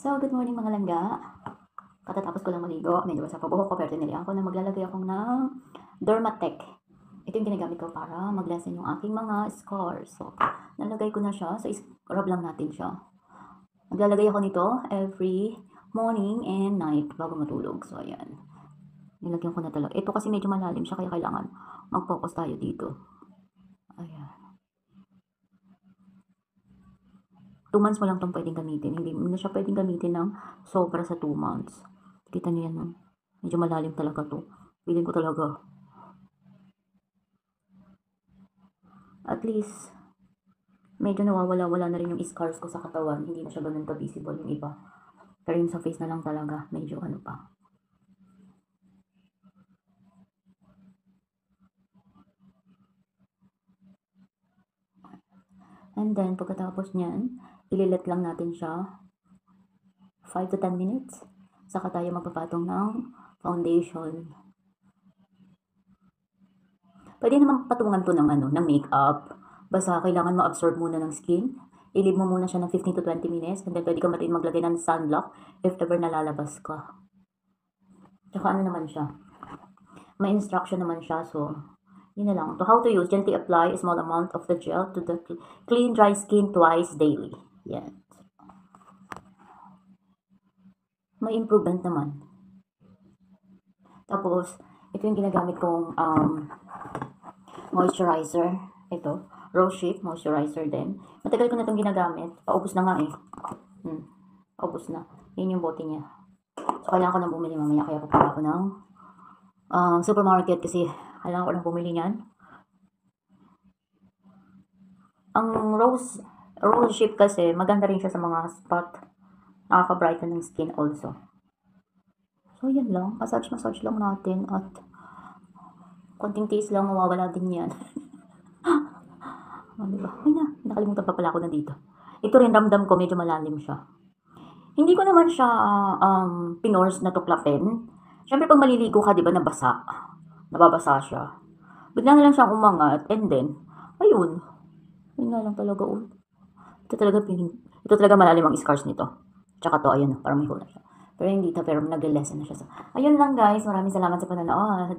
So, good morning mga langga. Katatapos ko lang maligo, medyo basa pa buhok ko, pero tinili ako na maglalagay ako ng Dermatec. Ito yung ginagamit ko para maglessen yung aking mga scars. So, nalagay ko na siya. So, rub lang natin siya. Maglalagay ako nito every morning and night bago matulog. So, ayan. Nilagyan ko na talaga. Ito kasi medyo malalim siya, kaya kailangan mag-focus tayo dito. Ayan. 2 months mo lang itong pwedeng gamitin. Hindi mo na siya pwedeng gamitin ng sobra sa 2 months. Kita niyo yan, no? Medyo malalim talaga to. Feeling ko talaga. At least, medyo nawawala-wala na rin yung scars ko sa katawan. Hindi na siya ganun ka-visible yung iba. Pero yung sa face na lang talaga, medyo ano pa. And then, pagkatapos niyan, ililet lang natin siya 5 to 10 minutes. Saka tayo magpapatong ng foundation. Pwede naman patungan to ng ng makeup. Basta kailangan ma-absorb muna ng skin. I-leave mo muna siya ng 15 to 20 minutes. And then pwede ka matin maglagay ng sunblock if ever nalalabas ka. Tsaka ano naman siya. May instruction naman siya. So, yun na lang. To how to use, gently apply a small amount of the gel to the clean dry skin twice daily. Yan. May improvement naman. Tapos, ito yung ginagamit kong moisturizer. Ito, Rose Shape moisturizer din. Matagal ko na itong ginagamit. Paubos na nga eh. Paubos na. Yun yung bote niya. So, kailangan ko nang bumili mamaya. Kaya pupunta ako ng supermarket kasi kailangan ko nang bumili niyan. Ang Rose Shape kasi, maganda rin siya sa mga spot. Nakaka-brighten ng skin also. So, yan lang. Massage lang natin at konting tiis lang, mawawala din yan. Diba? Ay na, nakalimutan pa pala ako na dito. Ito rin, ramdam ko, medyo malalim siya. Hindi ko naman siya pinors na tuklapin. Siyempre, pag maliligo ka, di ba, nababasa siya. Bigla na lang siyang umangat, and then, ayun. Yun nga lang talaga, ito talaga malalim ang scars nito. Tsaka to, ayun, parang may hole na siya. Pero hindi ito, pero nag-lesson na siya. So, ayun lang guys, maraming salamat sa panonood.